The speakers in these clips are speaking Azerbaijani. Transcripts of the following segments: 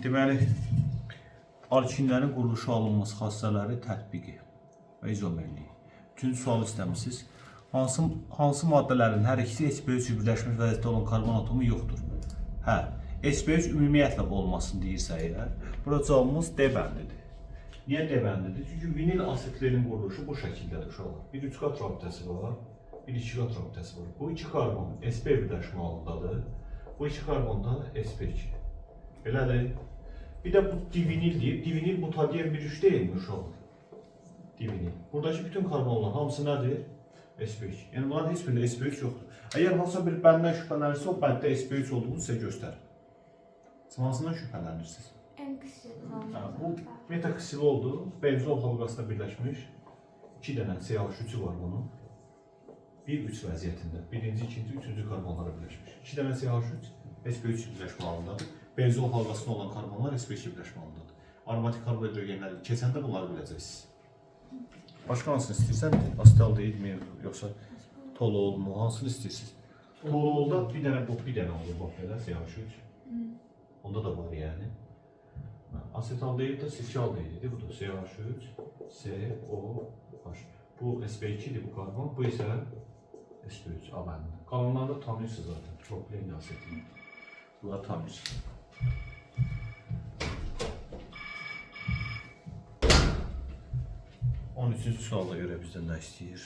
Deməli, alkinlərin quruluşu alınması xassələri tətbiqi və izomerliyi. Üçüncü sual istəmişsiniz. Hansı maddələrin hər ikisi SPO3 birləşmiş vəziyyətdə olan karbon atomu yoxdur? Hə, SPO3 ümumiyyətlə olmasını deyirsə əgər, burada cavabımız D bəndidir. Niyə D bəndidir? Çünki vinil asetlerin quruluşu bu şəkildədir uşaqlar. Bir 3 qat rabitəsi var, bir 2 qat rabitəsi var. Bu 2 karbon SP birləşmə halındadır. Bu 2 karbon da SP2. Belədir. Bir də bu divinil deyib. Divinil mutadiyen bir üç deyilmi uşaqlar? Divinil. Buradakı bütün karbonlar hamısı nədir? SP2. Yəni bunların heç birində SP3 yoxdur. Əgər hansısa bir bəndən şübhələnirsə, o bəndə SP3 olduğunu sizə göstərir. Siz hansından şübhələnirsiniz? En kısa Bu metaksil oldu. Benzol halqasına birləşmiş 2 dənə CH3-ü var bunun. 1-3 vəziyyətində. Birinci, ikinci, üçüncü karbonlara birləşmiş. 2 dənə CH3 SP3 birləşmə halındadır. Benzol halqasında olan karbonlar SP2 birləşmə halındadır. Aromatik karbohidrogenləri keçəndə bunları biləcəksiniz. Başqa hansını istəyirsən? Asetal deyilmi, yoxsa toluol mu? Hansını istəyirsiniz? Toluolda bir dənə olur, bax belə, CH3. Onda da var yəni. Asetal deyil də sirkal deyildi. Bu da CH3, COH. Bu SP2'dir bu karbon, bu isə SP3 A bəndi. Qalanları da tanıyorsunuz zaten. Proplen asetil. Bunları tanıyorsunuz. On üçüncü suala görə bizdən nə istəyir?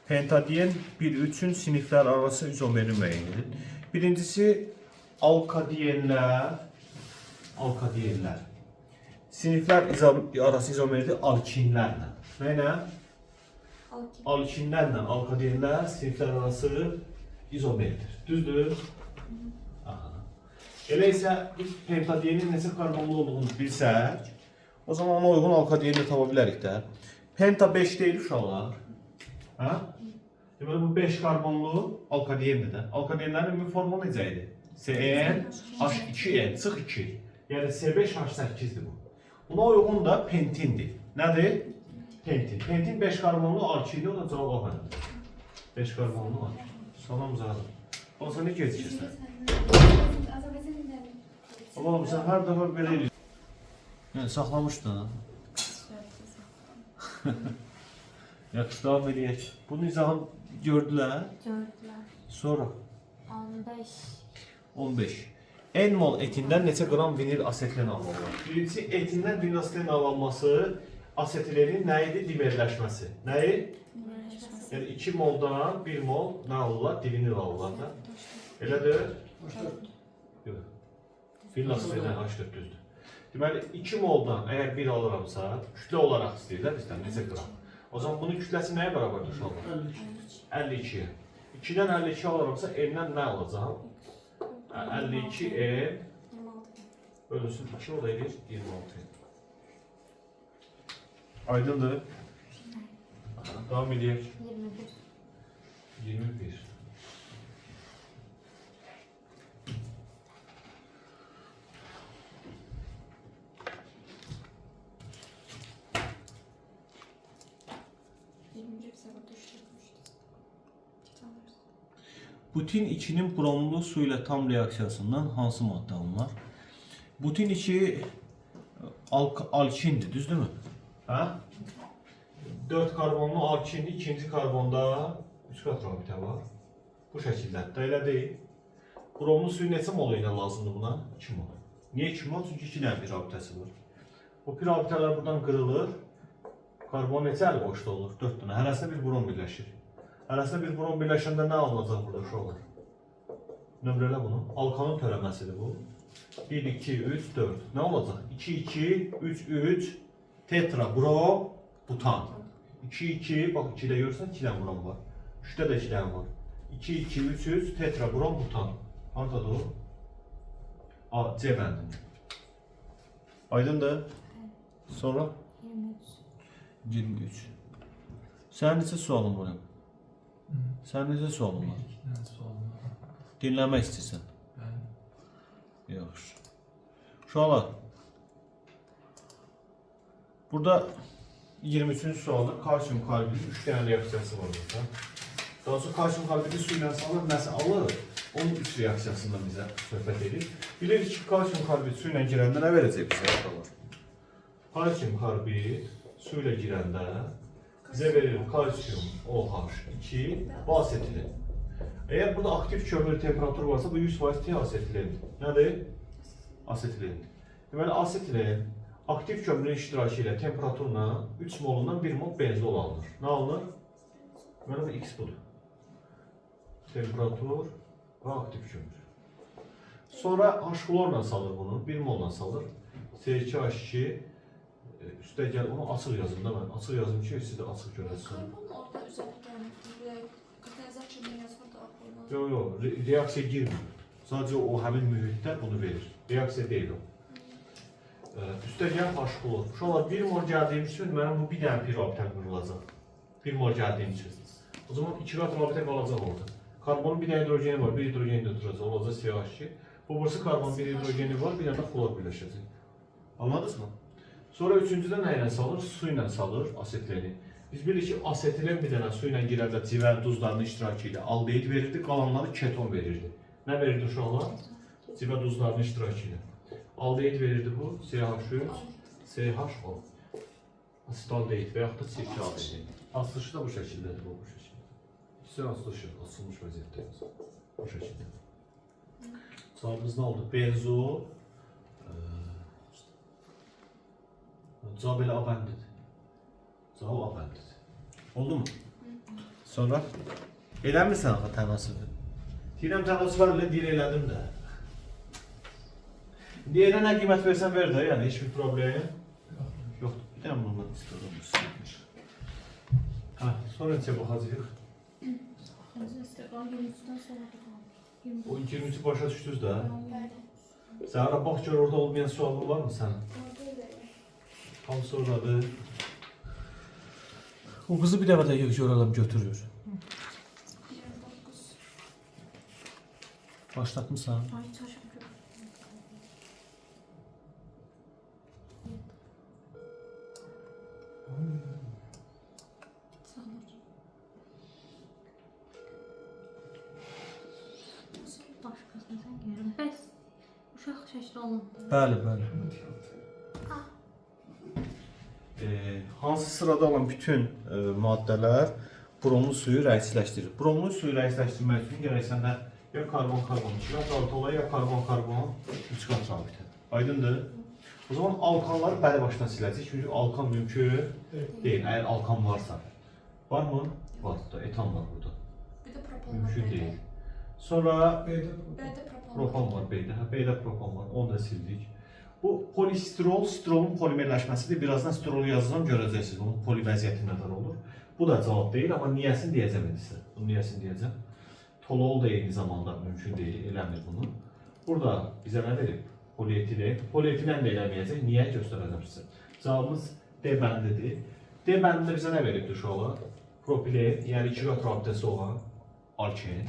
Pentadiyen 1-3'ün siniflər arası izomeri müəyyən edin. Birincisi alkadiyenlər. Siniflər arası izomeridir alkinlərlə. Nə? Alkinlərlə alkadiyenlər siniflər arası izomeridir. Düzdür? Elə isə pentadiyenin neçə karbonlu olduğunu bilsək, o zaman ona uyğun alkadiyeni tapa bilərik də. Penta 5 deyil uşaqlar. Hə? Deməli bu 5 karbonlu alkadiyendir də. Alkadiyenlərin ümumi formu necə idi? CnH2n sıx 2. Yəni C5H8'dir bu. Buna uyğun da pentindir. Nədir? Pentin. Pentin 5 karbonlu alkili, o da cavab A bəndidir. 5 karbonlu alkili. Salam zalim. O zaman ne gecikirsən? Oğlum sen her defa belə edirsən. Yəni saxlamışdın. Yaxşı, davam edək. Bunu izahını gördülər. Gördülər. Sonra 15. N mol etindən neçə qram vinil asetilin alınır? Birincisi etindən vinil asetilin alınması asetilenin nə idi? Dimerləşməsi. Nəyi? Yəni 2 moldan 1 mol nə alırlar? Divinil alırlar da. Elədir? Yox. Vinil asetilin H4 düzdür. Deməli 2 moldan əgər 1 alıramsa, kütlə olaraq istəyirlər bizdən neçə qram? O zaman bunun kütləsi nəyə bərabərdir uşaqlar? 52'ye. 2'dən 52 alıramsa N'dən nə alacağım? 52 N bölünsün 2 o da edir 26. Aydındır. Devam edək. 21. Butin 2'nin bromlu su ile tam reaksiyasından hansı madde alınır? Butin 2 alkindir, düzdür mü? Ha? 4 karbonlu alkin, ikinci karbonda 3 qat rabitə var. Bu şəkildə. Elə deyil. Bromlu suyu neçə mol ilə lazımdır buna? 2 mol. Niyə 2 mol? Çünki 2 dənə bir rabitəsi var. Bu bir rabitələr buradan qırılır. Karbon neçə əli boşda olur? 4 dənə. Hərəsində bir brom birləşir. Hərəsində bir brom birləşəndə nə alınacaq burada uşaqlar? Nömrələ bunu. Alkanın törəməsidir bu. 1, 2, 3, 4. Nə olacaq? 2, 2, 3, 3 tetra brom butan. 2, 2, bax 2'də görürsən 2 dənə brom var. 3'də də 2 dənə var. 2, 2, 3, 3 tetra brom butan. Haradadır o? A, C bəndində. Aydındır? Sonra? 23. Sənin neçə sualın var? Sənin necə sualın var? Dinləmək istəyirsən? Yaxşı. Uşaqlar, burada 23-cü sualda kalsium karbidin 3 dənə reaksiyası var burada. Daha sonra kalsium karbidi su ilə salır, nəsə alır, onun 3 reaksiyasından bizə söhbət edir. Bilirik ki, kalsium karbid su ilə girəndə nə verəcək bizə alır? Kalsium karbid su ilə girəndə bizə verir kalsium OH2 və asetilin. Əgər burada aktiv kömür temperaturu varsa, bu 100% T-asetilindir. Nədir? Asetilindir. Deməli, asetilin aktiv kömürün iştirakı ilə temperaturla 3 molundan 1 mol benzol alınır. Nə alınır? Deməli, bu X budur. Temperatur və aktiv kömür. Sonra H-klorla salır bunu, 1 molla salır. C2H2 üstə gəl, onu açıq yazım da mən. Açıq yazım ki, siz də açıq görəsiniz. Karbon orada üzerine gəlməkdir. Katalizasiya kimi yazmır da aklına. Yox, reaksiya girmir. Sadəcə o həmin mühitdə bunu verir. Reaksiya deyil o. Üstə gəl H-klor. Uşaqlar 1 mol gəldiyim üçün mənim bu bir dənə pirabitən qırılacaq. 1 mol gəldiyim üçün. O zaman 2 qat rabitə qalacaq orada. Karbonun bir dənə hidrogeni var, bir hidrogeni götürəcək, olacaq CH2. Bu burası karbon, bir hidrogeni var, bir dənə də flor birləşəcək. Anladınız mı? Sonra üçüncüdə nə ilə salır? Su ilə salır asetileni. Biz bilirik ki, asetilen bir dənə su ilə girəndə civə duzlarının iştirakı ilə aldehid verirdi, qalanları keton verirdi. Nə verirdi uşaqlar? Civə duzlarının iştirakı ilə. Aldehid verirdi bu, CH3, CH10. Asitaldehid və yaxud da çirkli aldehid. Asılışı da bu şəkildədir, bu şəkildə. İkisi asılışı, asılmış vəziyyətdəyiz. Bu şəkildə. Cavabımız nə oldu? Benzo. Cavab elə abəndidir. Cavab abəndidir. Oldu mu? Sonra? Eləmirsən axı tənasübü. Deyirəm tənasübər ilə deyir elədim də. Deyirə nə qiymət versən ver də, yəni heç bir problem yoxdur. Bir dənə bundan istiyorum. Sonra neçə baxacaq? İstiqam 23-dən sonra da qalır. O 23-ü başa düşdünüz də. Sən ara bax gör orada olmayan sualın var mı sənin? Tam soruları. O kızı bir dəfə də görələm götürür. 29. Başlatmışsan. Ay təşəkkür. Sanır. Başqasına gəlir. Bəs uşaq şəkli olan. Bəli, bəli. Hansı sırada olan bütün maddələr bromlu suyu rəisləşdirir? Bromlu suyu rəisləşdirmək üçün gərək səndə ya karbon-karbon 2 qat rabitə ola, ya karbon-karbon 3 qat rabitə. Aydındır? O zaman alkanları bəri başdan siləcək, çünki alkan mümkün deyil, əgər alkan varsa. Var mı? Var da, etan var burada. Bir də propan var. Mümkün deyil. Sonra B'də propan var, B'də propan var, onu da sildik. Bu polistirol, stirolun polimerləşməsidir. Birazdan stirolu yazacağım, görəcəksiniz. Bunun poli vəziyyəti nədən olur. Bu da cavab deyil, amma niyəsini deyəcəm sizə. Bunun niyəsini deyəcəm. Tolol da eyni zamanda mümkün deyil, eləmir bunu. Burada bizə nə verib? Polietilen. Polietilen də eləməyəcək. Niyə göstərəcəm sizə? Cavabımız D bəndidir. D bəndində bizə nə veribdir uşaqlar? Propilen, yəni 2 qat rabitəsi olan alkin.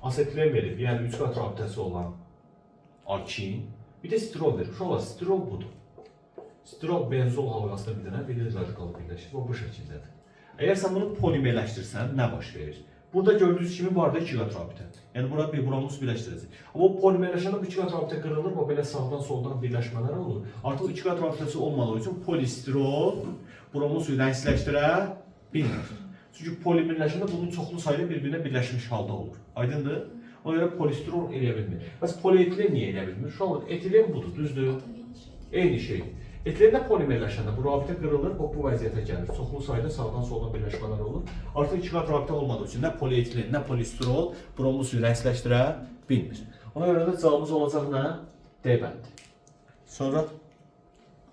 Asetilen verib, yəni 3 qat rabitəsi olan alkin. Bir də stirol verir. Uşaqlar, stirol budur. Stirol benzol halqasında bir dənə bilir radikal birləşir. Bu şəkildədir. Əgər sən bunu polimerləşdirsən, nə baş verir? Burada gördüyünüz kimi bu arada 2 qat rabitə. Yəni burada bir bromuz birləşdirəcək. Amma o polimerləşəndə bu 2 qat rabitə qırılır, o belə sağdan soldan birləşmələr olur. Artıq 2 qat rabitəsi olmadığı üçün polistirol bromuz suyu rəngsləşdirə bilmir. Çünki polimerləşəndə bunun çoxlu sayda bir-birinə birləşmiş halda olur. Aydındır? Ona görə polistirol eləyə bilmir. Bəs polietilen niyə eləyə bilmir? Şu an etilen budur, düzdür? Eyni şey. Etilendə polimerləşəndə bu rabitə qırılır, bu vəziyyətə gəlir. Çoxlu sayda sağdan soldan birləşmələr olur. Artıq 2 qat rabitə olmadığı üçün nə polietilen, nə polistirol bromlu suyu rəngsləşdirə bilmir. Ona görə də cavabımız olacaq nə? D bəndi. Sonra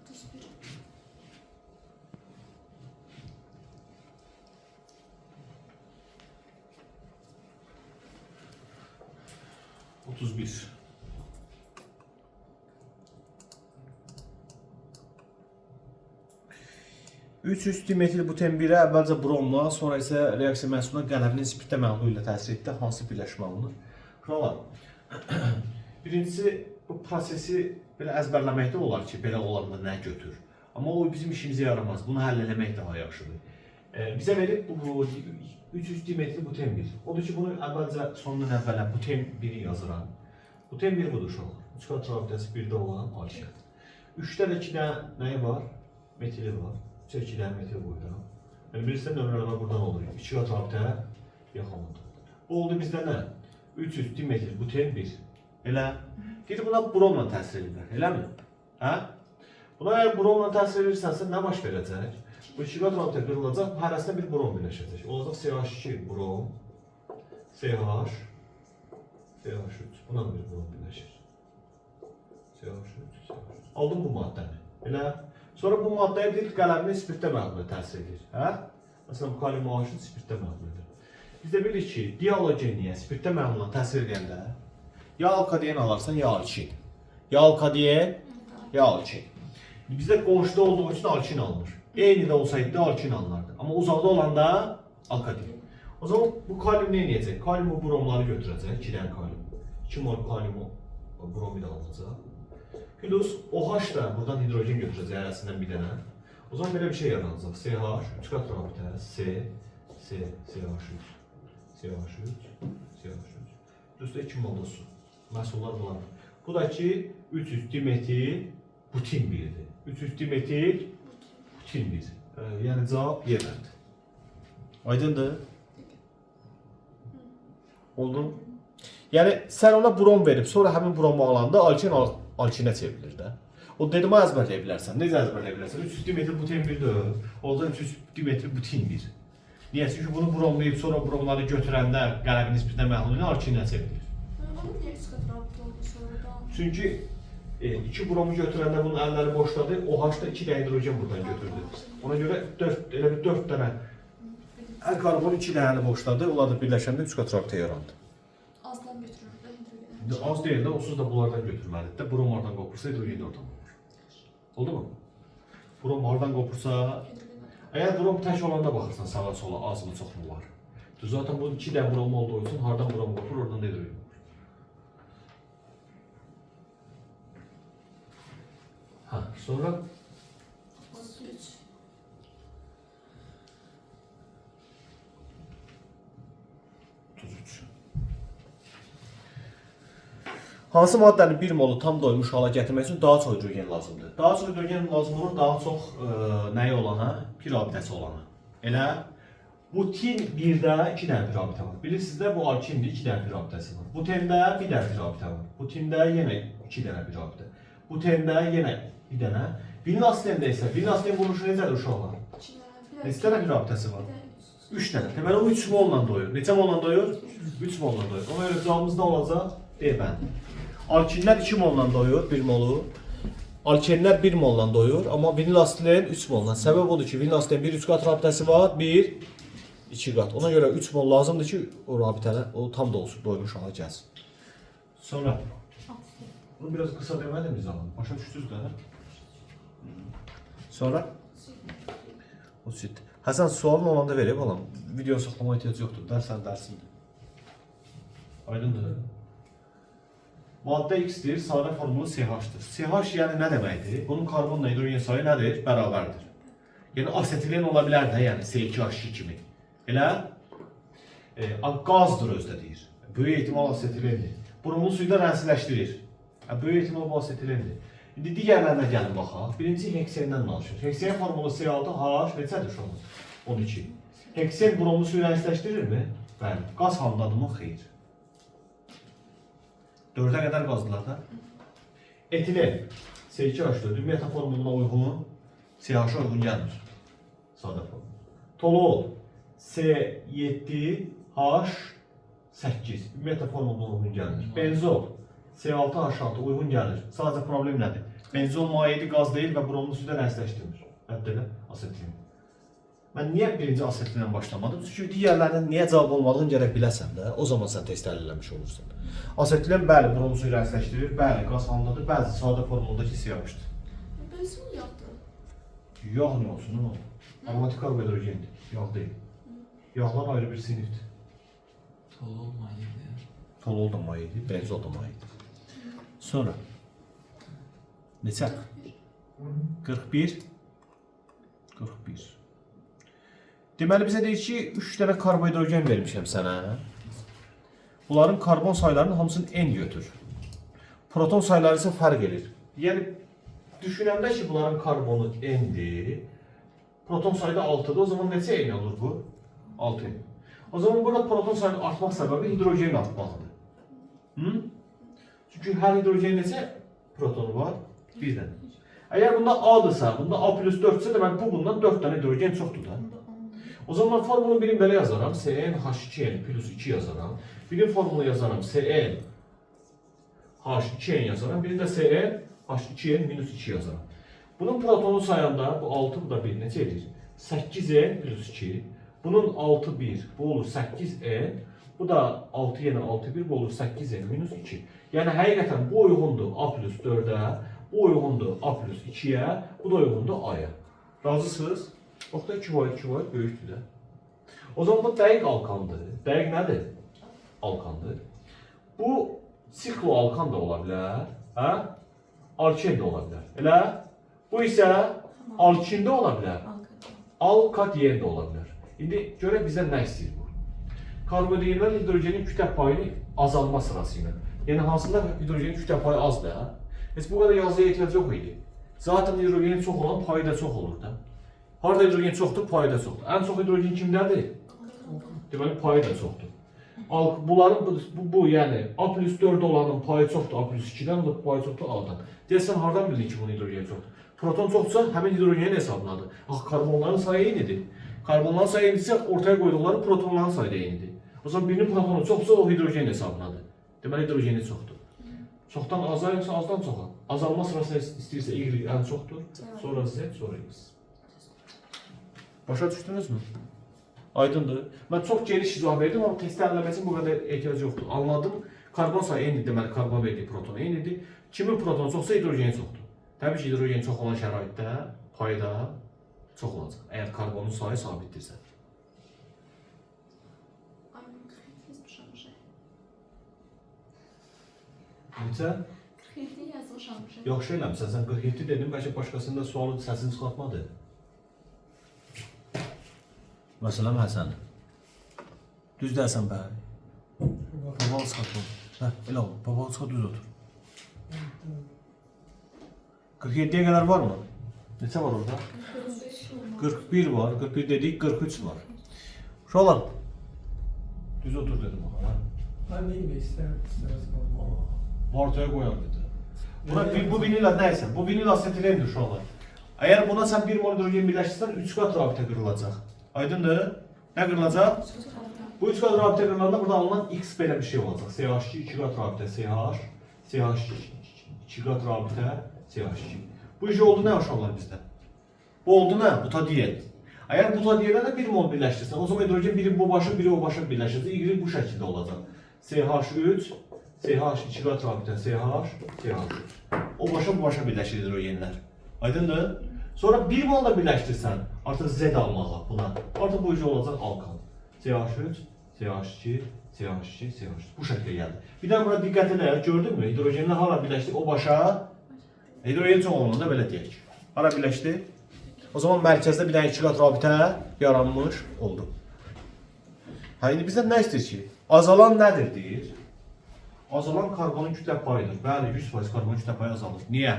31. 31. Üç üstü metil buten 1-ə əvvəlcə bromla, sonra isə reaksiya məhsuluna qələvinin spirtə məğlu ilə təsir etdi. Hansı birləşmə alınır? Uşaqlar, birincisi bu prosesi belə əzbərləməkdə olar ki, belə olanda nə götür? Amma o bizim işimizə yaramaz. Bunu həll eləmək daha yaxşıdır. Bizə verib bu 300 dimetri buten 1. Odur ki, bunu əvvəlcə sondan əvvələ buten 1-i yazıram. Buten 1 budur uşaqlar. 3 qat rabitəsi 1-də olan alkil. 3-də də 2 dənə nəyi var? Metili var. 3-ə 2 dənə metil qoyuram. Yəni birisi nömrələmə buradan olur. 2 qat rabitə yaxınlıdır. Bu oldu bizdə nə? 300 dimetri buten 1. Elə. Gidib buna bromla təsir edirlər. Eləmi? Hə? Buna əgər bromla təsir edirsənsə nə baş verəcək? Bu 2 qat rabitə qırılacaq, hərəsində bir brom birləşəcək. Olacaq CH2 brom, CH, CH3. Buna bir brom birləşir. CH3, CH3. Aldım bu maddəni. Elə. Sonra bu maddəyə bir qələmini spirtdə məğlulə təsir edir. Hə? Məsələn, bu kalium OH spirtdə məğlul edir. Biz də bilirik ki, dialogenliyə spirtdə məğlulə təsir edəndə ya alkaden alarsan, ya alkin. Ya alkaden, ya alkin. Bizdə qonşuda olduğu üçün alkin alınır. Eyni də olsaydı da alkin alınardı. Amma uzaqda olanda alkaden. O zaman bu kalium nə edəcək? Kalium bromları götürəcək, 2 dənə kalium. 2 mol kalium bromid alınacaq. Plus OH da buradan hidrogen götürəcək hərəsindən bir dənə. O zaman belə bir şey yaranacaq. CH, 3 qat rabitə, CH3, CH3, CH3. Plus da 2 mol da su. Məhsullar bunlardır. Bu da ki 300 dimetil butin 1-dir. 300 dimetil butin 1. Yəni cavab yerləndi. Aydındır? Oldu? Yəni sən ona brom verib, sonra həmin brom bağlananda alkinə çevrilir də. O dedimə əzbərləyə bilərsən. Necə əzbərləyə bilərsən? 300 dimetri butin 1-dir. Orada 300 dimetri butin 1. Niyə? Çünki bunu bromlayıb sonra bromları götürəndə qələbin nisbətən məğlulunu alkinə çevrilir. Onun niyə 3 qat rabitə oldu sonradan? Çünki 2 bromu götürəndə bunun əlləri boşladı, OH da 2 də hidrogen buradan götürdü. Ona görə elə bir 4 dənə hər karbon 2 dənəni boşladı, onlar da birləşəndə 3 qat rabitə yarandı. Azdan götürür də hidrogen. Az deyil də, onsuz da bunlardan götürməlidir də. Brom oradan qopursa hidrogen də oradan qopur. Oldu mu? Brom oradan qopursa, əgər brom tək olanda baxırsan sağa sola, az mı, çox mu var? Zaten bu 2 də brom olduğu üçün hardan brom qopur, oradan da hidrogen qopur. Ha, sonra 33. hansı maddənin 1 molu tam doymuş hala gətirmək üçün daha çox hidrogen lazımdır? Daha çox hidrogen lazım olur, daha çox nəyi olana? Pir rabitəsi olana. Elə butin 1-də 2 dənə pir rabitə var. Bilirsiniz də bu alkindir, 2 dənə pir rabitəsi var. Butində 1 dənə pir rabitə var. Butində yenə 2 dənə pir rabitə. Butində yenə 1 dənə. Vinil asidində isə, vinil asidin quruluşu necədir uşaqlar? Neçə dənə pir rabitəsi var? 3 dənə. Deməli o 3 molla doyur. Neçə molla doyur? 3 molla doyur. Ona görə cavabımız da olacaq D bəndi. Alkinlər 2 molla doyur, 1 molu. Alkenlər 1 molla doyur, amma vinil asidin 3 molla. Səbəb odur ki, vinil asidin 1-3 qat rabitəsi var, 1-2 qat. Ona görə 3 mol lazımdır ki, o rabitələr o tam da olsun, doymuş hala gəlsin. Sonra bunu biraz qısa demədim biz zaman. Başa düşdünüz də? Sonra o süt. Həsən sualın olanda verib alam. Video saxlama ehtiyac yoxdur. Dərsindir. Aydındır. Maddə X-dir, sadə formulu CH-dır. CH yəni nə deməkdir? Bunun karbonla hidrogen sayı nədir? Bərabərdir. Yəni asetilen ola bilər də, yəni C2H2 kimi. Elə qazdır özdə deyir. Böyük ehtimal asetilendir. Bromlu suyu da rənsləşdirir. Böyük ehtimal bu asetilendir. İndi digərlərinə gəlin baxaq. Birinci heksenden danışır. Heksen formulu C6H neçədir uşaqlar? 12. Heksen bromlu suyu rənsləşdirirmi? Bəli. Qaz halındadır mı? Xeyr. 4-ə qədər qazdılar da. Etilen C2H4 ümumiyyətlə formuluna uyğun, CH-a uyğun gəlmir. Sadə formul. Toluol C7H8 ümumiyyətlə formuluna uyğun gəlmir. Benzol C6H6 uyğun gəlir. Sadəcə problem nədir? Benzol mayedir, qaz deyil və bromlu suyu da rənsləşdirmir. Hətta elə asetilen. Mən niyə birinci asetilen başlamadım? Çünki digərlərinin niyə cavab olmadığını gərək biləsən də, o zaman sən test həll eləmiş olursan. Asetilen bəli, bromlu suyu rənsləşdirir, bəli, qaz halındadır, bəzi sadə formundakı CH-dır. Benzin yağdır. Yağ nə olsun, o? Aromatik karbohidrogendir, yağ deyil. Yağlar ayrı bir sinifdir. Tolol mayedir. Tolol da mayedir, benzol da mayedir. Sonra neçə? 41. 41. Deməli bizə deyir ki, 3 dənə karbohidrogen vermişəm sənə. Bunların karbon saylarının hamısını n götür. Proton sayları isə fərq edir. Yəni düşünəndə ki, bunların karbonu n-dir. Proton sayı da 6'dır. O zaman neçə n olur bu? 6 n. O zaman burada proton sayının artmaq səbəbi hidrogenin artmaqdır. Hı? Çünki hər hidrogenin neçə protonu var? Bir dənə. Əgər bunda A-dırsa, bunda A plus 4-sə, demək bu bundan 4 dənə hidrogen çoxdur da. O zaman formulun birini belə yazaram. CnH2n plus 2 yazaram. Birin formulu yazaram. Cn H2n yazaram. Birində CnH2n minus 2 yazaram. Bunun protonu sayanda bu 6 bu da 1 neçə edir? 8n plus 2. Bunun 6 1. Bu olur 8n. Bu da 6 yenə 6 1. Bu olur 8n minus 2. Yəni həqiqətən bu uyğundur A plus 4-ə. Bu uyğundur A plus 2-yə. Bu da uyğundur A-ya. Razısınız? Orada 2 var, 2 var, böyükdür də. O zaman bu dəqiq alkandır. Dəqiq nədir? Alkandır. Bu sikloalkan da ola bilər. Hə? Alken də ola bilər. Elə? Bu isə alkin də ola bilər. Alkadiyen də ola bilər. İndi görək bizdən nə istəyir bu? Karbonhidrogenlər hidrogenin kütlə payını azalma sırası ilə. Yəni hansında hidrogenin kütlə payı azdır. Heç bu qədər yazıya ehtiyac yox idi. Zaten hidrogenin çox olan payı da çox olur da. Harada hidrogen çoxdur, payı da çoxdur. Ən çox hidrogen kimdədir? Deməli payı da çoxdur. Bunların bu yəni A plus 4 olanın payı çoxdur, A plus 2-dən, o da payı çoxdur A-dan. Deyəsən hardan bildin ki, bunun hidrogeni çoxdur? Proton çoxsa həmin hidrogenin hesabladır. Karbonların sayı eynidir. Karbonların sayı eynidirsə ortaya qoyduqları protonların sayı da eynidir. O zaman birinin protonu çoxsa o hidrogen hesabladır. Deməli hidrogeni çoxdur. Çoxdan aza yoxsa azdan çoxa? Azalma sırasında istəyirsə Y ən çoxdur, sonra Z, sonra X. Başa düşdünüzmü? Aydındır. Mən çox geniş izah verdim, amma testə əlləməsi bu qədər ehtiyac yoxdur. Anladım. Karbon sayı eynidir, deməli karbon verdiyi proton eynidir. Kimin protonu çoxsa hidrogeni çoxdur. Təbii ki, hidrogen çox olan şəraitdə payı da çox olacaq. Əgər karbonun sayı sabitdirsə. Neçə? 47 yazmışam. Yaxşı eləmsən, sən 47 dedim, bəlkə başqasında sualın səsini çıxartmadı. Məsələn, Həsən. Düz dərsən bəli. Babalı çıxartma. Hə, elə ol, babalı çıxart, düz otur. 47'ye kadar var mı? Neçə var orada? 41 var, 41 dedik, 43 var. Uşaqlar, düz otur dedim ona. Ben neyim istemez kalmam. Ortaya koyalım dedi. Buna, bu vinil neyse, bu vinil asetilendir uşaqlar. Eğer buna sen bir mol hidrogen birleştirsen 3 kat rabitə qırılacaq. Aydındır? Ne qırılacaq? Bu 3 kat rabitə qırılanda burada alınan X belə bir şey olacaq. CH2 2 kat rabitə CH, CH2 2 kat rabitə CH2. Bu iş oldu ne uşaqlar bizdə? Bu oldu ne? Butadiyen. Eğer butadiyene de bir mol birleştirsen, o zaman hidrogen biri bu başa, biri o başa birleşirse Y bu şekilde olacak. CH3, CH 2 kat rabitə CH, CH3. O başa bu başa birleşir hidrogenler. Aydındır? Sonra bir molla birleştirsen artık Z almağa buna. Artık bu iş olacak alkan. CH3, CH2, CH2, CH3. Bu şekilde geldi. Bir de buna dikkat edin. Gördün mü? Hidrogenler hala birleşti. O başa hidrogen çox olanda belə deyək. Hara birləşdi? O zaman mərkəzdə bir dənə 2 kat rabitə yaranmış oldu. Hə, indi bizdən nə istəyir ki? Azalan nədir deyir? Azalan karbonun kütlə payıdır. Bəli, 100% karbon kütlə payı azalır. Niyə?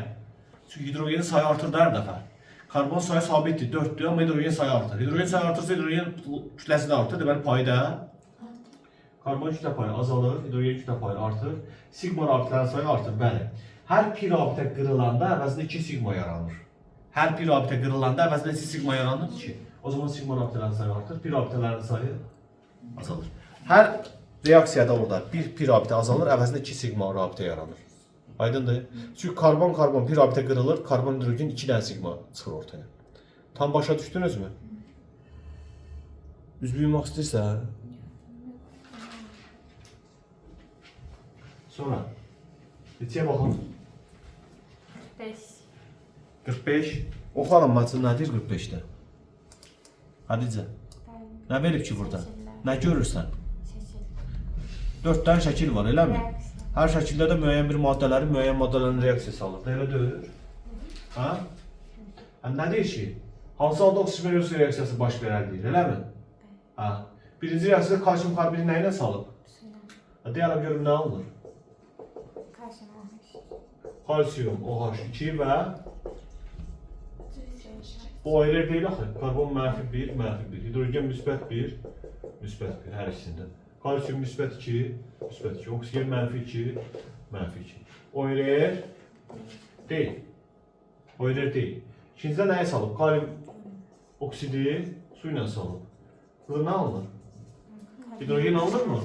Çünki hidrogenin sayı artır da hər dəfə. Karbon sayı sabitdir, 4'dür, amma hidrogen sayı artır. Hidrogen sayı artırsa hidrogen kütləsi də artır. Deməli payı da karbon kütlə payı azalır, hidrogen kütlə payı artır. Sigma rabitələrin sayı artır, bəli. Hər pi rabitə qırılanda əvəzində 2 sigma yaranır. Hər pi rabitə qırılanda əvəzində 2 sigma yaranır ki, o zaman sigma rabitələrin sayı artır, pi rabitələrin sayı azalır. Hər reaksiyada orada bir pi rabitə azalır, əvəzində 2 sigma rabitə yaranır. Aydındır? Çünki karbon pi rabitə qırılır, karbon hidrogen 2 dənə sigma çıxır ortaya. Tam başa düşdünüzmü? Üz büyümək istəyirsən? Sonra neçəyə baxın? 45. Oxalım maçın nədir 45'də? Hadicə. Nə verib ki burada? Nə görürsən? 4 dənə şəkil var, eləmi? Hər şəkildə də müəyyən bir maddələrin müəyyən maddələrin reaksiyası alır. Elə deyil? Ha? Nə deyir ki? Hansı halda oksigen öz reaksiyası baş verər deyir, eləmi? Hə. Birinci reaksiyada kalsium karbidi nə ilə salıb? Deyərəm görüm nə alınır? Kalsium OH2 və bu ayrı deyil axı. Karbon mənfi 1, mənfi 1. Hidrogen müsbət 1, müsbət 1 hər ikisində. Kalsium müsbət 2, müsbət 2. Oksigen mənfi 2, mənfi 2. O ayrı deyil. O ayrı deyil. İkincidə nəyə salıb? Kalium oksidi su ilə salıb. Burada nə alınır? Hidrogen alınır mı?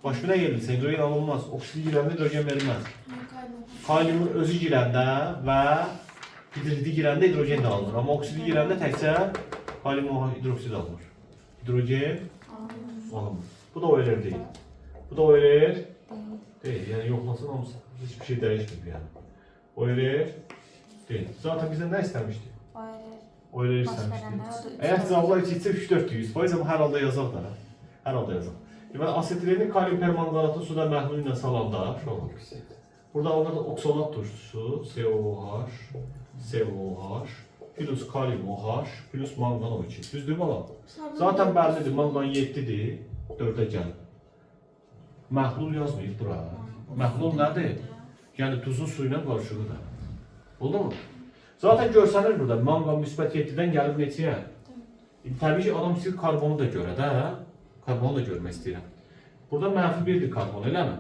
Başka ne gelirse hidrogen alınmaz. Oksidi girendə hidrogen verilmez. Kaliumun özü girendə və hidridi girendə hidrogen de alınır. Ama oksidi girendə təkcə kalium hidroksid alınır. Hidrogen alınmır. Bu da OLR değil. Bu da OLR değil. Yani yoklasın hamısı hiçbir şey değişmiyor yani. OLR değil. Zaten bizden ne istemişti? OLR istemişti. Eğer cevaplar içinse 3-400 ama her halda yazaq da. Her halda yazaq. Deməli, asetilenin kalium permanganatı suda məhlul ilə salanda şu olur. Burada alınır oksalat turşusu, COOH, COOH, plus kalium OH, plus mangan O2. Düzdür bala? Zaten bəllidir, mangan 7-dir, 4-ə gəlir. Məhlul yazmayıb bura. Məhlul nədir? Yəni tuzun su ilə qarışıqdır. Oldu mu? Zaten görsənir burada, mangan müsbət 7-dən gəlib neçəyə? Təbii ki, adam istəyir karbonu da görə də, karbonu da görmək istəyirəm. Burada mənfi 1-dir karbon, eləmi?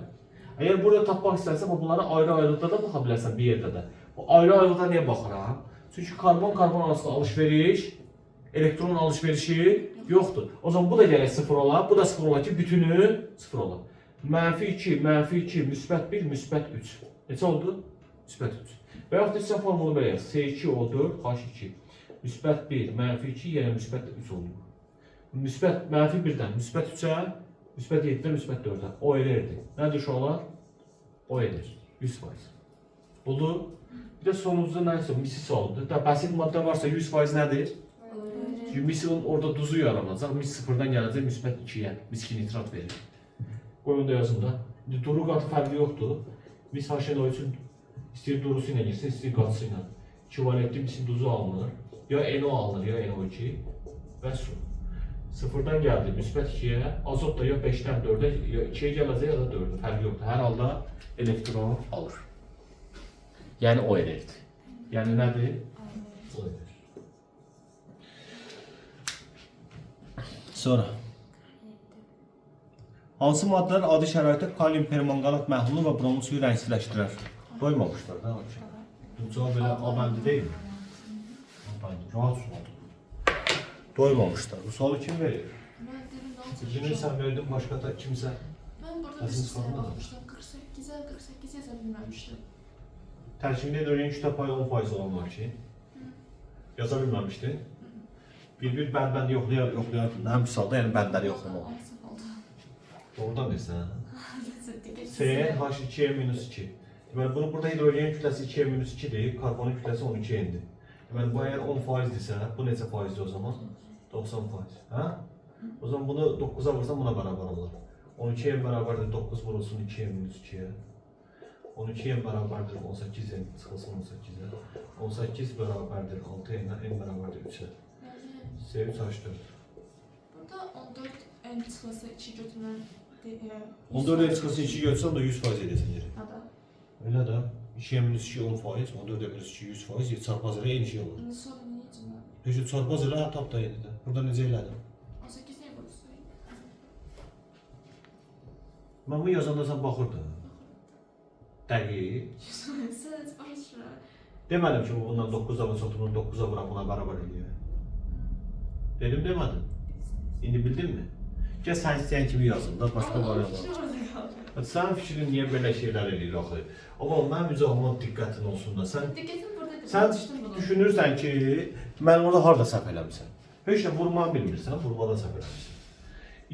Əgər burada tapmaq istərsən, bunları ayrı-ayrılıqda da baxa bilərsən bir yerdə də. Bu ayrı-ayrılıqda niyə baxıram? Çünki karbon-karbon arasında alışveriş, elektron alışverişi yoxdur. O zaman bu da gələk 0 ola, bu da 0 ola ki, bütünü 0 ola. Mənfi 2, mənfi 2, müsbət 1, müsbət 3. Neçə oldu? Müsbət 3. Və yaxud da sizə formulu belə yaz. C2O4, H2. Müsbət 1, mənfi 2, yenə müsbət 3 oldu. Müsbət mənfi 1-dən müsbət 3-ə, müsbət 7-dən müsbət 4-ə. O elərdir. Nədir uşaqlar? O edir. 100%. Oldu. Bir də sonunuzda nə isə misi sualıdır. Bəsit maddə varsa 100% nədir? Misin orada duzu yaranacaq. Mis 0-dan gələcək müsbət 2-yə. Miski nitrat verir. Qoy onu da yazın da. Duru qatı fərqi yoxdur. Mis HNO üçün istəyir durusu ilə girsin, istəyir qatısı ilə. İkivalentli misin duzu alınır. Ya NO alınır, ya NO2 və su. 0-dan gəldi müsbət 2-yə, azot da ya 5-dən 4-ə, ya 2-yə gələcək, ya da 4-ə. Fərqi yoxdur. Hər halda elektron alır. Yəni o elərdir. Yəni nədir? O elər. Sonra. Hansı maddələr adi şəraitdə kalium permanganat məhlulu və bromun suyu rəngsizləşdirər? Doymamışlar da. Bu cavab belə abəndi deyil mi? Rahat sualdır. Doymamışlar. Bu sualı kim verir? Ben dedim ne olacak? Birini sen verdin, başka da kimse. Ben burada bir şey bakmıştım. 48'e 48 yazabilmemiştim. Tərkibində hidrogen kütlə payı 10% olan var ki, yaza bilməmişdi. Bir bənd yoxlayar, həm misalda, yəni bəndləri yoxlamaq. Doğrudan deyirsən, CH2-2. Deməli, burada hidrogen kütləsi 2-2-dir, karbonun kütləsi 12-dir. Deməli, bu əgər 10%dirsə, bu neçə faizdir o zaman? 90%. Hə? O zaman bunu 9-a vursan buna bərabər olur. 12-yə bərabərdir 9 vurulsun 2-2-yə. 12'ye beraberdir 18'e çıxılsın 18'e. 18 beraberdir 6'ya, n beraberdir 3'e. C3 H4. Burada 14 en çıxılsa 2 götürmən 14 en çıxılsa 2 götürsən da 100% edəsən yeri. Öyle de 2'ye minus 2 10%, 14'e minus 2 100%, çarpaz ilə eyni şey olur. Sonra niyə içmə? Peki çarpaz ilə tap da yenidir. Burada necə elədim? 18 niyə vurursun? Mən bunu yazanda sən baxırdın. Dəqiq. Sən başla. Demədim ki, bu bundan 9'a və çoxunun 9'a vuran buna bərabər eləyir. Dedim demədim. İndi bildin mi? Gəl sən istəyən kimi yazın da, başqa variant. Sənin fikrin niyə belə şeylər eləyir axı? Amma mənim üzərimə diqqətin olsun da. Diqqətim buradaydı. Sən düşünürsən ki, mən orada harda səhv eləmişəm. Heç də vurmanı bilmirsən, vurmada səhv eləmişsən.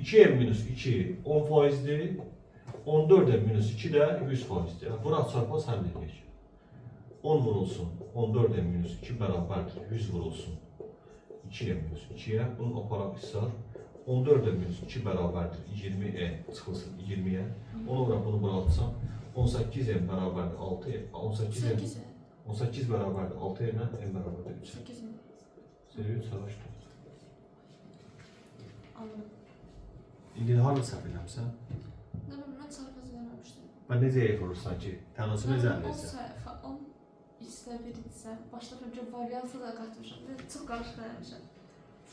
2'ye minus 2 10%'dir. 14'e minus 2 de 100%'dir. Bura çarpaz həll edək. 10 vurulsun, 14'e minus 2 bərabərdir, 100 vurulsun. 2'ye minus 2'ye, bunu aparaq isar. 14'e minus 2 bərabərdir, 20'e çıxılsın 20'ye. Onu vura bunu bura atsam, 18'e bərabərdir 6'ya, 18 bərabərdir 6'ya, n bərabərdir 3'e. C3 savaş 4. Anladım. İndi harda səhv eləmirsən? Ne bileyim ben çarpaz vermemiştim. Ben necə ev olur sanki? Tanısı necə Ben 10 ələyirsən? sayfa, 10 ise bir ise başta bir varyantı da katmışım. Ben çok karışık vermişim.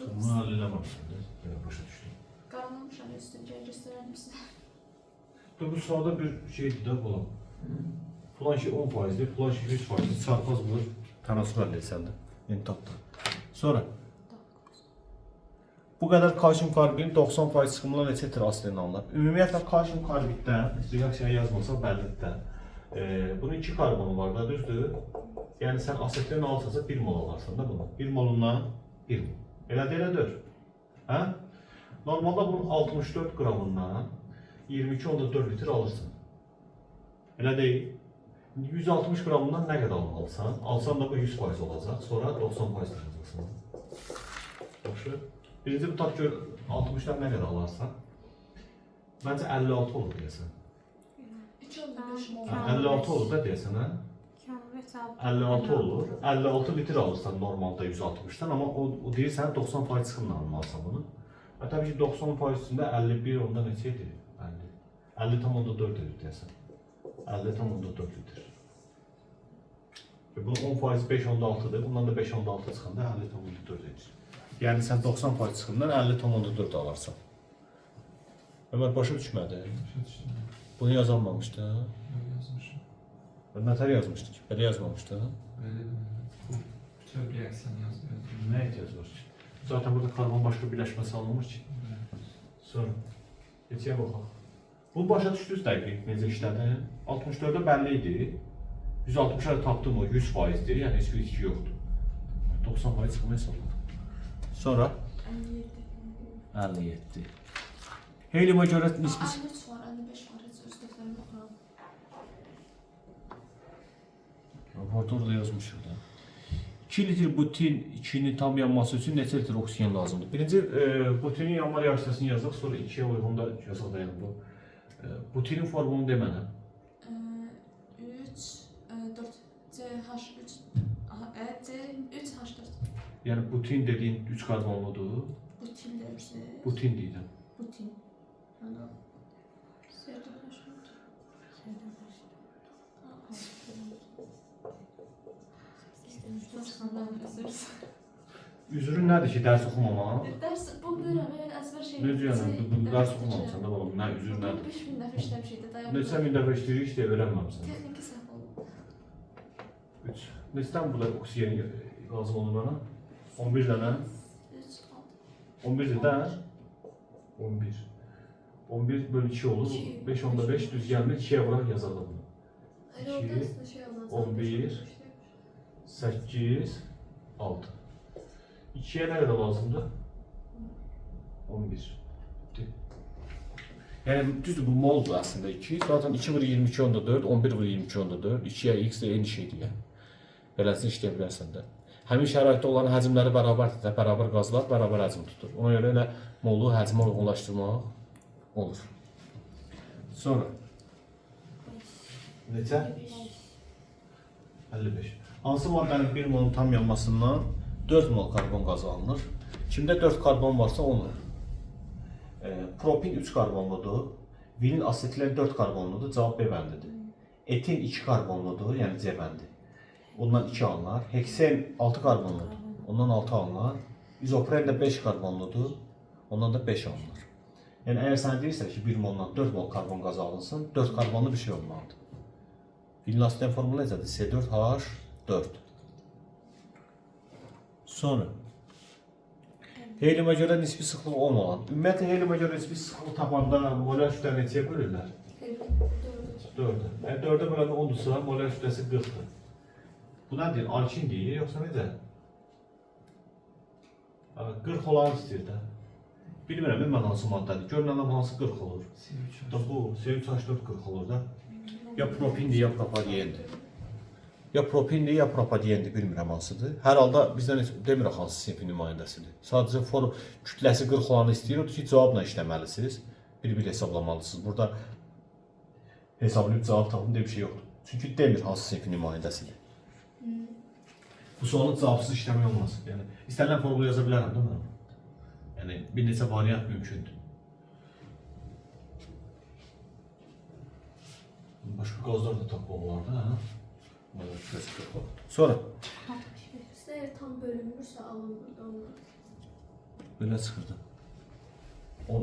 Bunu həlləməmişsən də. Belə başa düşdüm. Karanlamışım üstünce gösterelim. Bu sırada bir şeydir də bulam. Falan şey 10%'dir, falan şey 100%'dir. Çarpaz bulur, tanısı ələyirsən də. Yeni tapdı. Sonra bu qədər kalsium karbid 90% çıxımla neçə litre aspirin alınır? Ümumiyyətlə kalsium karbiddən reaksiya yazmasa bəllidir də. Bunun 2 karbonu var da, düzdür? Yəni sən asetilin alsansa 1 mol alarsan da bunu. 1 molundan 1 mol. Elədir, elədir. Hə? Normalda bunun 64 qramından 22.4 litr alırsın. Elə deyil. 160 qramından nə qədər almalısan? Alsan da bu 100% olacaq, sonra 90% alacaqsın. Yaxşı. Birinci bu tap gör 60-dan nə qədər alarsan? Məncə 56 olur deyəsən. 3 oldu 5 mol. 56 olur da deyəsən, hə? 56 olur. 56 litr alırsan normalda 160-dan, amma o deyirsən 90% çıxımla almalısan bunu. Və təbii ki 90% üstündə 51 onda neçə idi? 50,4 edir deyəsən. 50,4 litr. Bunun 10% 5,6'dır. Bundan da 5,6 çıxanda 50,4 edir. Yəni sən 90% çıxımdan 50,4 alarsan. Ömər başa düşmədi. Başa düşdüm. Bunu yazılmamışdı. Yox, yazmışım. Nətər yazmışdı ki? Belə yazmamışdı. Belə də bu bütöv reaksiyanı yazdım. Nə ehtiyac var ki? Zaten burada karbon başqa birləşməsi alınmır ki. Sonra geçəyə baxaq. Bu başa düşdünüz dəqiq necə işlədi? 64-də bəlli idi. 160-a tapdım o 100%'dir. Yəni heç bir itki yoxdur. 90% çıxma hesabladım. Sonra 57. Helyuma görə nisbət 53 var, 55 var. Heç üstəklərini oxuram. Orada yazmışıq da. 2 litr butin içinin tam yanması üçün neçə litr oksigen lazımdır? Birinci butinin yanma reaksiyasını yazaq, sonra 2'ye uyğun da yazaq da yəni bu. Butinin formunu de mənə. 3, 4, CH3, C3H4. Yəni butin dediyin 3 karbonludur. Butin demişsiniz. Butin deyirəm. Butin. Anladım. Üzrün nədir ki, dərs oxumamaq? Ders bu bilirəm, yəni əzbər şey. Necə yəni, bu dərs oxumamısan da balam, nə üzr nədir? 5000 dəfə işləmişik də. Neçə min dəfə işləyirik, işte öyrənməmsən. Texniki səhv oldu. 3. Neçədən burada oksigen lazım olur mənə? 11 dənə. 3, 11 də 11. 11 bölü 2 olur. 5 onda 5 düz gəlmir. 2'ye vuraq yazalım bunu. 11, 8, 6. 2'ye nə qədər lazımdır? 11. Yəni düzdür, bu moldur əslində 2. Zaten 2 vurur 22 onda 4, 11 vurur 22 onda 4. 2'ye x də eyni şeydir yəni. Beləsini işləyə bilərsən də. Həmin şəraitdə olan həcmləri bərabərdir də, bərabər qazlar bərabər həcm tutur. Ona görə elə molu həcmə uyğunlaşdırmaq olur. Sonra necə? 55. Hansı maddənin 1 molun tam yanmasından 4 mol karbon qazı alınır? Kimdə 4 karbon varsa onu. Propin 3 karbonludur. Vinil asetilen 4 karbonludur. Cavab B bəndidir. Etin 2 karbonludur, yəni C bəndi. Ondan 2 alınır. Heksen 6 karbonludur. Ondan 6 alınır. İzopren də 5 karbonludur. Ondan da 5 alınır. Yəni əgər sən deyirsən ki 1 moldan 4 mol karbon qazı alınsın, 4 karbonlu bir şey olmalıdır. Vinil asetilen formulu necədir? C4H4. Sonra helyuma görə nisbi sıxlıq olmalan. Ümumiyyətlə helyuma görə nisbi sıxlıq tapanda molar kütlə neçəyə bölürlər? 4'ə. 4'ə böləndə 10'dursa molar kütləsi 40'dır. Bu nədir? Alkin deyir, yoxsa necə? 40 olan istəyir də. Bilmirəm, mən hansı maddədir. Görünən hansı 40 olur? Bu C3H4 40 olur da. Ya propindir, ya propadiyendir. Ya propindir, ya propadiyendir, bilmirəm hansıdır. Hər halda bizdən demirək hansı sinfin nümayəndəsidir. Sadəcə form kütləsi 40 olanı istəyir, odur ki, cavabla işləməlisiniz. Bir-bir hesablamalısınız. Burada hesablayıb cavab tapın deyə bir şey yoxdur. Çünki demir hansı sinfin nümayəndəsidir. Bu sualın cavabsız işləmək olmaz. Yəni istənilən formula yaza bilərəm də mən. Yəni bir neçə variant mümkündür. Başqa qazlar da tapmaq olar da, hə? Bunlar da tapmaq. Sonra 61. İstəyir tam bölünmürsə alınmır da onlar. belə çıxırdı.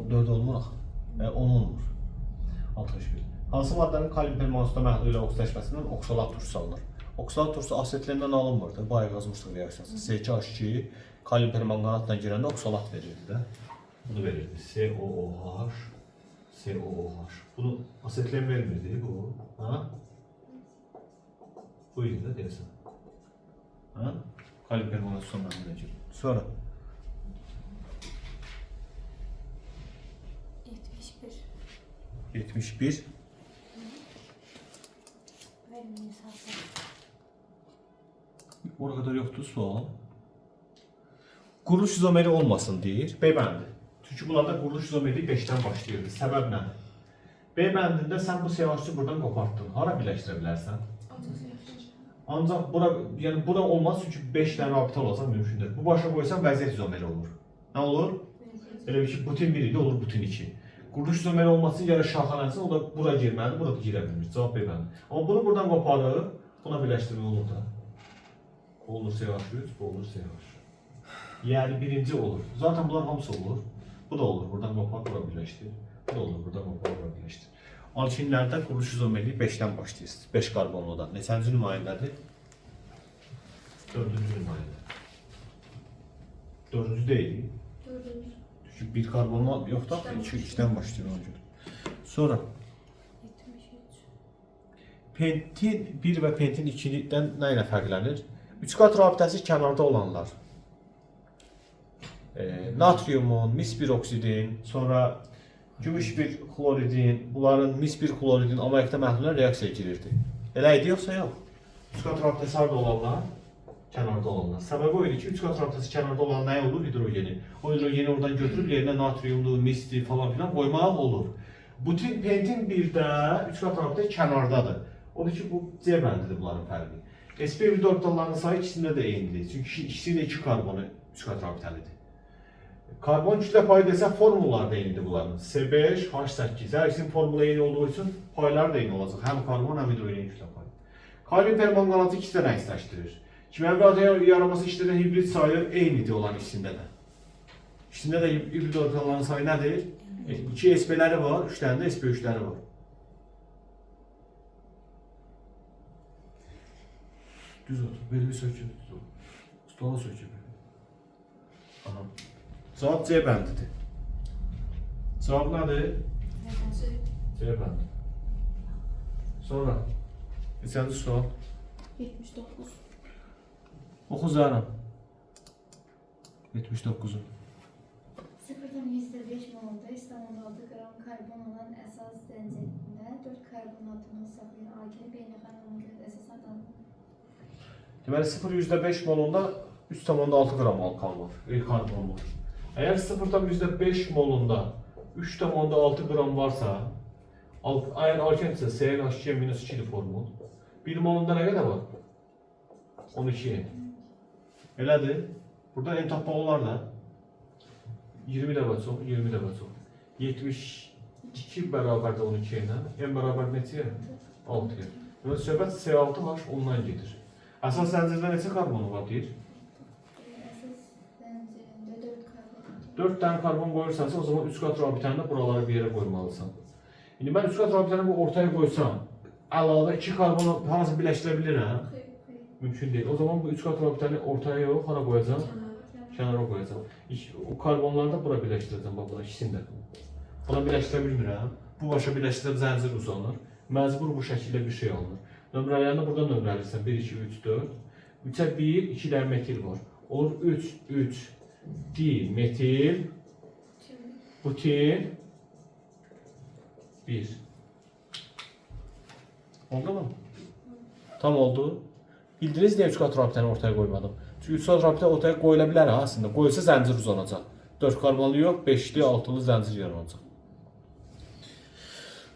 4 olmur axı. 10 olmur. 61. Hansı maddənin kalium permanganatda məhdud ilə oksidaşmasından oksalat turşusu alınır? Oksalat turşusu asetlenden alınmırdı. Bayaq yazmışdıq reaksiyası. C2H2 kalium permanganatla girəndə oksalat verirdi də. Bunu verirdi. COOH, COOH. Bunu asetlen vermirdi bu. Ha? Bu idi də deyəsən. Ha? Kalium permanganat sonra girəcək. Sonra 71. 71. Verin hesabı. Oraya kadar yoktu sual. Quruluş izomeri olmasın deyir. B bəndi. Çünki bunlarda quruluş izomeri 5-dən başlayırdı. Səbəb nədir? B bəndində sən bu CH-ı buradan qopartdın. Hara birləşdirə bilərsən? Ancaq bura, yəni bura olmaz çünki 5 dənə rabitə olacaq mümkün deyil. Bu başa qoysan vəziyyət izomeri olur. Nə olur? Elə bir ki, butin 1 idi, olur butin 2. Quruluş izomeri olması yerə şaxələnsin, o da bura girməlidir, bura da girə bilmir. Cavab B bəndi. Amma bunu buradan qoparıb, buna birləşdirmə olur da. Bu olur CH3, bu olur CH. Yəni birinci olur. Zaten bunlar hamısı olur. Bu da olur. Buradan qopar, bura birləşdir. Bu da olur. Buradan qopar, bura birləşdir. Alkinlərdə quruluş izomeri 5-dən başlayır. 5 karbonluda. Neçənci nümayəndədir? 4-cü nümayəndə. 4-cü deyil. 4-cü. Çünki 1 karbonlu yoxdur, 2-dən başlayır ona görə. Sonra 73. pentin 1 və pentin 2-dən nə ilə fərqlənir? 3 qat rabitəsi kənarda olanlar. Natriumun, mis-1 oksidin, sonra gümüş bir xloridin, bunların mis-1 xloridin amonikdə məhdudlar reaksiyaya girirdi. Elə idi yoxsa yox? 3 qat rabitəsi harada olanlar? Kənarda olanlar. Səbəbi o idi ki, 3 qat rabitəsi kənarda olan nə olur? Hidrogeni. O hidrogeni oradan götürüb yerinə natriumlu, misli falan filan qoymaq olur. Butin pentin 1-də 3 qat rabitə kənardadır. Odur ki, bu C bəndidir bunların fərqi. sp1 orbitallarının sayı ikisində də eynidir. Çünki ikisi də 2 karbonu 3 qat rabitəlidir. Karbon kütlə payı desə formullar da eynidir bunların. C5, H8. Hər ikisinin formula eyni olduğu üçün paylar da eyni olacaq. Həm karbon, həm hidrogenin kütlə payı. Kalium permanganatı ikisi də rəngsləşdirir. Kimyəvi qatı yaraması işləyən hibrid sayı eynidir olan ikisində də. İkisində də hibrid orbitalların sayı nədir? 2 sp-ləri var, 3 dənə də sp3-ləri var. Düz otur, belli sökür. Stola sökür. Aha. Cavab C bəndidir. Cavab nədir? C bəndi. Sonra, neçənci sual? 79. Oxu Zəhra. 79-u. 0,5 molda İstanbul'da 6 gram karbon olan əsas zəncirində 4 karbon atomunu saxlayan alkili beynəlxalq molekül əsas adlanır. Deməli 0,5 molunda 3,6 gram alkal var, karbon var. Əgər 0,5 molunda 3,6 gram varsa, əgər alken isə CnH2-2 formul. 1 molunda nə qədər var? 12. Elədir. Burada en tapmaq olar da. 20 dəfə çox, 20 dəfə çox. 72 bərabərdə 12 ilə, n bərabər neçəyə? 6-ya. Deməli, söhbət C6H ondan gedir. Əsas zəncirdə neçə karbonu var deyir? Əsas zəncirində 4 karbon atomu. 4 dənə karbon qoyursansa, o zaman 3 qat rabitəni də buralara bir yerə qoymalısan. İndi mən 3 qat rabitəni bu ortaya qoysam, əlavə 2 karbonu hansı birləşdirə bilirəm? Mümkün deyil. O zaman bu 3 qat rabitəni ortaya yox, hara qoyacam? Kənara qoyacam. O karbonları da bura birləşdirəcəm, bax bura ikisini də. Buna birləşdirə bilmirəm. Bu başa birləşdirib zəncir uzanır. Məcbur bu şəkildə bir şey alınır. Nömrələrini burada nömrəlirsən. 1, 2, 3, 4. 3-ə 1, 2 dənə metil var. Olur 3, 3, di, metil, butin, 1. Oldu mu? Tam oldu. Bildiniz niyə 3 qat rabitəni ortaya qoymadım? Çünki 3 qat rabitə ortaya qoyula bilər ha, aslında. Qoyulsa zəncir uzanacaq. 4 karbonlu yox, 5'li, 6'lı zəncir yaranacaq.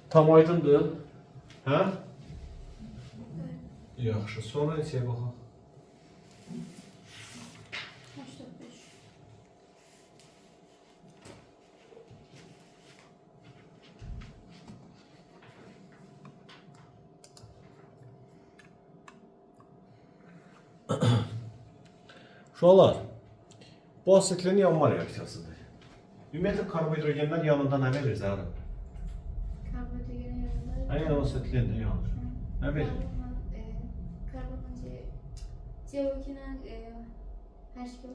Tam aydındır. Hə? Yaxşı, sonra neçəyə baxaq? 85. Uşaqlar, bu asetlerin yanma reaksiyasıdır. Ümumiyyətlə karbohidrogenlər yanında nə verir zərəm? Karbonhidrogenin yanında Aynen o asetlerin də yanır. Nə verir? Karbon CO2 ilə H2O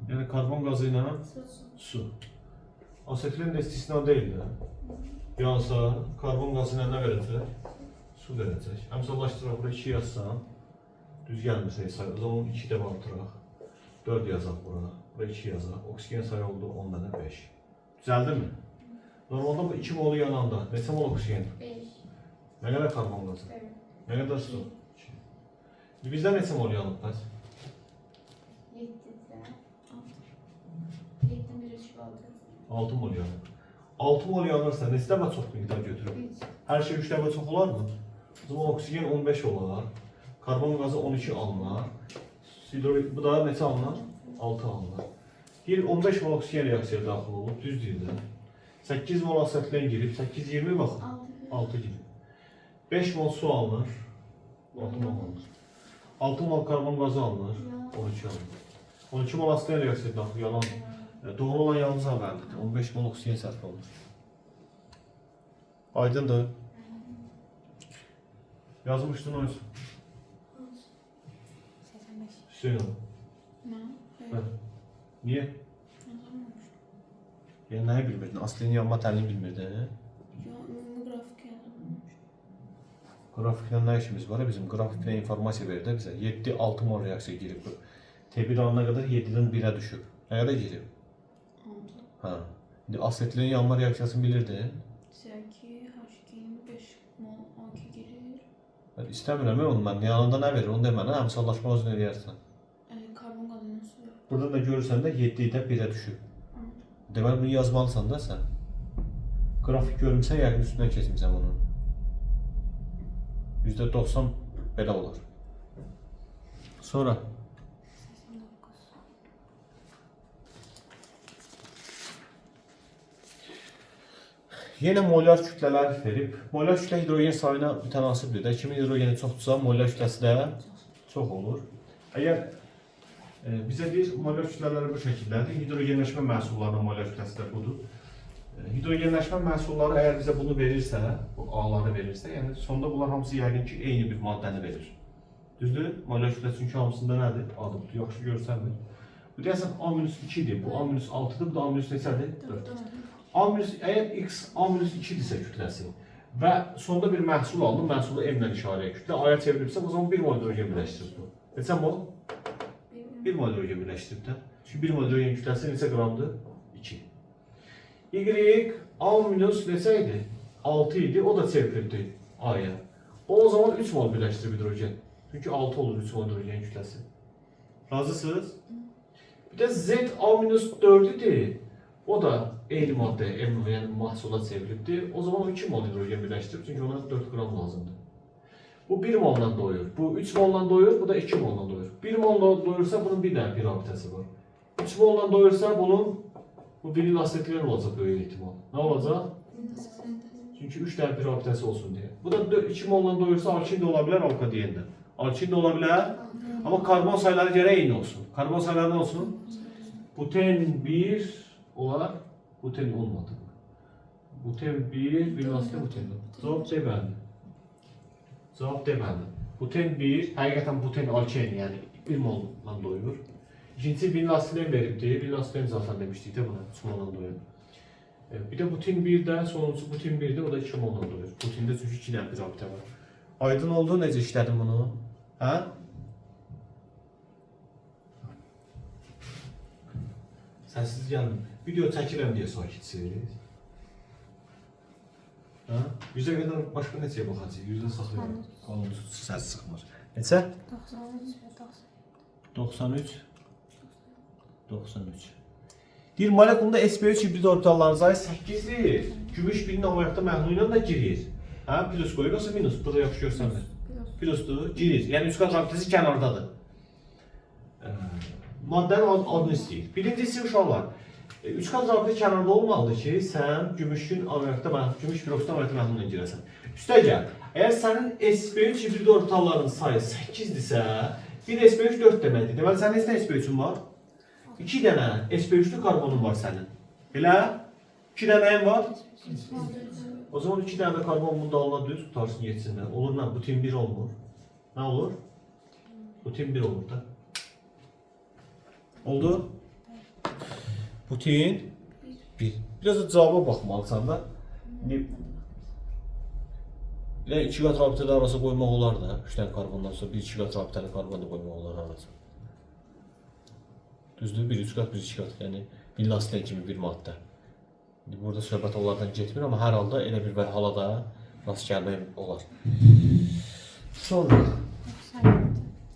Yəni karbon qazı ilə su. su. Asetlen də istisna deyil də. Yansa karbon qazı ilə nə verəcək? Su verəcək. Əmsallaşdıraq, bura 2 yazsam, düz gəlmirsə sayı, o zaman 2 də artıraq. 4 yazaq bura, bura 2 yazaq. Oksigen sayı oldu 10 dənə 5. Düzəldi mi? Normalda bu 2 molu yananda neçə mol oksigen? 5. Nə qədər karbon qazı? 4. Nə qədər su? 2. Bizdə neçə mol yanıb bəs? 7'de 7 1 3 6. 6 mol yanıb. 6 mol yanırsa neçə dəfə çox miqdar götürür? 3. Hər şey 3 dəfə çox olar mı? O zaman oksigen 15 olar. Karbon qazı 12 alınar. Bu da neçə alınar? 6 alınar. Deyir 15 mol oksigen reaksiyaya daxil olub, düz deyir də. 8 mol asetlen girib, 8-20 bax, 6 girib. 5 mol su alınır, 6 mol alınır. 6 mol karbon qazı alınır, 12 alınır. 12 mol asetlen reaksiyaya daxil, yalan. Doğru olan yalnız haberdir. 15 mol oksigen sərf olunur. Aydındır. Yazmışdın o yüzden. 85. Hüseyin hanım. Nə? Hə. Niye? Yazamamışdım. Yani neyi bilmirdin? Aslını yanma təlini bilmirdin. Yo, ümumi qrafik yazamamışdım. Grafiklə nə işimiz var? Bizim grafiklə informasiya verir də bizə. 7-6 mol reaksiya girib. T1 anına kadar 7'den 1'e düşüb. Nə qədər girib? 6. Ha. İndi asetlerin yanma reaksiyasını bilirdin. CO2, H225 mol A2 girir. Ben istəmirəm onu mən. Yanında nə verir? Onu demə, əmsallaşma özünü eləyərsən. Karbon qazının suyu. Buradan da görürsən də 7'də 1'e düşüb. Deməli bunu yazmalısan da sən. Grafik görmüsən, yəqin üstündən keçmisən bunu. %90 belə olur. Sonra 89. yenə molyar kütlələr verib. Molyar kütlə hidrogen sayına mütənasibdir də. Kimin hidrogeni çoxdursa, molyar kütləsi də çox olur. Əgər bizə deyir, molyar kütlələri bu şəkildədir. Hidrogenləşmə məhsullarının molyar kütləsi də budur. Hidrogenləşmə məhsulları əgər bizə bunu verirsə, bu A-ları verirsə, yəni sonda bunlar hamısı yəqin ki, eyni bir maddəni verir. Düzdür? Molyar kütləsi çünki hamısında nədir? A-dır. Yaxşı görsənmir. Bu deyəsən A-2-dir, bu A-6-dır, bu da A-neçədir? 4. Əgər X A-2-dirsə kütləsi və sonda bir məhsul alınır, məhsulu M ilə işarəyə kütlə A'ya çevrilibsə, o zaman 1 mol hidrogen birləşdirir bu. Neçə mol? 1 mol hidrogen birləşdirib də. Çünki 1 mol hidrogen kütləsi neçə qramdır? 2. Y A- neçə idi? 6 idi, o da çevrilibdi A'ya. O zaman 3 mol birləşdirib hidrogen. Çünki 6 olur 3 mol hidrogen kütləsi. Razısınız? Bir də Z A-4 idi. O da eyni madde, yəni məhsula çevrilibdi. O zaman o 2 mol hidrogen birləşdirib, çünki ona 4 qram lazımdır. Bu 1 molla doyur, bu 3 molla doyur, bu da 2 molla doyur. 1 molla doyursa bunun bir dənə pirabitəsi var. 3 molla doyursa bunun bu vinil asetlen olacaq böyük ihtimal. Nə olacaq? Çünki 3 dənə pirabitəsi olsun deyə. Bu da 2 molla doyursa alkin də ola bilər, alkadein də. Alkin də ola bilər, amma karbon sayıları gərək eyni olsun. Karbon sayıları nə olsun? Buten 1 olar, buten olmadı. Buten 1, vinil asetlen buten. Cavab deməli. Cavab deməli. Buten 1, həqiqətən buten alkeni, yəni 1 molla doyur. İkinci vinil asetlen veribdi. Vinil asetlen zaten demişdik de buna 3 molla doyur. Bir de butin 1 də, sonuncu butin 1 də, o da 2 molla doyur. Butində çünki 2 dənə pirabitə var. Aydın oldu, necə işlədim bunu? Hə? Sənsiz gəlmir. Video çəkirəm deyə sakitsiz. Hə? 100-ə qədər başqa neçəyə baxacaq? 100-ə saxlayalım. Qalın səs sıxmır. Neçə? 93 və 90. 93 93. Deyir, molekulunda sp3 hibrid orbitalların sayı 8'dir. Gümüş birinin amayaqda məhlulu ilə də girir. Hə, plus qoyur, yoxsa minus? Burada yaxşı görsənmir. Plusdur, girir. Yəni üç qat rabitəsi kənardadır. maddənin adını istəyir. Birincisi uşaqlar, 3 kat rabitə kənarda olmalıdır ki, sən gümüşün əməliyyatda, gümüş piroksid əməliyyatda məhdumla girəsən. Üstəgəl, əgər sənin SPH hibrid orbitalların sayı 8-dirsə, bir SPH 4 deməkdir. Deməli, sənin neçə SPH-ün var? 2 dənə SPH-lü karbonun var sənin. Elə? 2 dənəyin var? O zaman 2 dənə də karbon bunda alına düz tutarsın yetsinlər. Olur nə? Butin 1 olmur. Nə olur? Butin 1 olur da. Oldu? Butin 1. Biraz da cavaba baxmalısan da. Yəni 2 qat rabitədə arası qoymaq olar da. 3 dənə karbondan sonra 1-2 qat rabitəni karbonda qoymaq olar arası. Düzdür? 1-3 qat, 1-2 qat. Yəni billasiten kimi bir maddə. Burada söhbət onlardan getmir, amma hər halda elə bir halada rast gəlmək olar. Sonra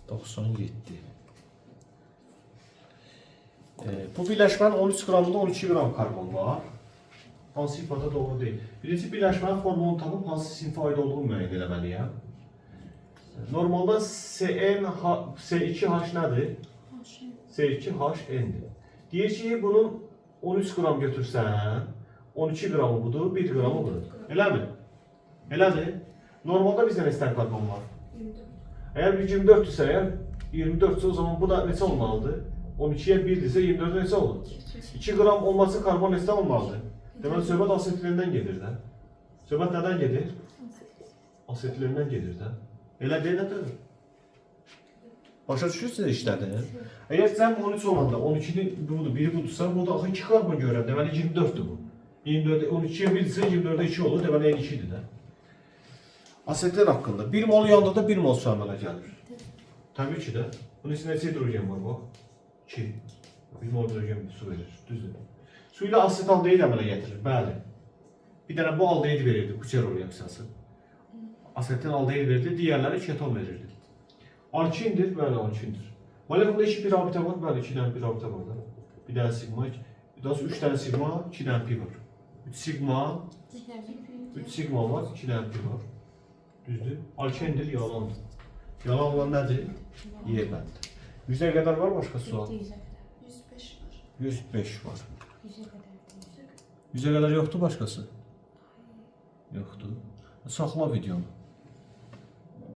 97. Bu birləşmənin 13 qramında 12 qram karbon var. Hansı ifade doğru deyil. Birinci birləşmənin formulunu tapıb hansı sinfə aid olduğunu müəyyən eləməliyəm. Normalda C2H nədir? C2HN'dir. Deyir ki, bunun 13 qram götürsən, 12 qramı budur, 1 qramı budur. Eləmi? Elədir. Normalda bizdə neçə karbon var? 24. Əgər 24-dürsə, 24-dürsə o zaman bu da neçə olmalıdır? 12'ye 1'dirsə 24'e neçə olur? 2 qram olması karbon neçə olmalıdır? Deməli, söhbət asetilindən gedir də. Söhbət nədən gedir? Asetilindən gedir də. Elə deyil nədir? Başa düşürsünüz işlədir. Əgər sən 13 olanda 12'nin budur, biri budursa, burada axı 2 karbon görürəm. Deməli 24'dür bu. 12'ye 1'dirsə 24'e 2 olur, deməli 52'dir də. Asetilin haqqında 1 mol yanında da 1 mol su əmələ gəlir. Təbii ki də. Bunun içində neçə hidrogen var bax? 2. 1 mol hidrogen su verir. Düzdür. Su ilə asetaldehid əmələ gətirir. Bəli. Bir dənə bu aldehid verirdi, Kucherov reaksiyası. Asetil aldehid verirdi, digərləri keton verirdi. Alkindir, bəli alkindir. Molekulda 2 bir rabitə var, bəli 2 dənə bir rabitə var da. Bir dənə sigma, daha sonra 3 dənə sigma, 2 dənə pi var. 3 sigma var, 2 dənə pi var. Düzdür. Alkendir, yalandır. Yalan olan nədir? Y bəndi. 100'e qədər var başqa sual? 105 var. 105 var. 100'e qədər yoxdur başqası? Yoxdur. Saxla videonu.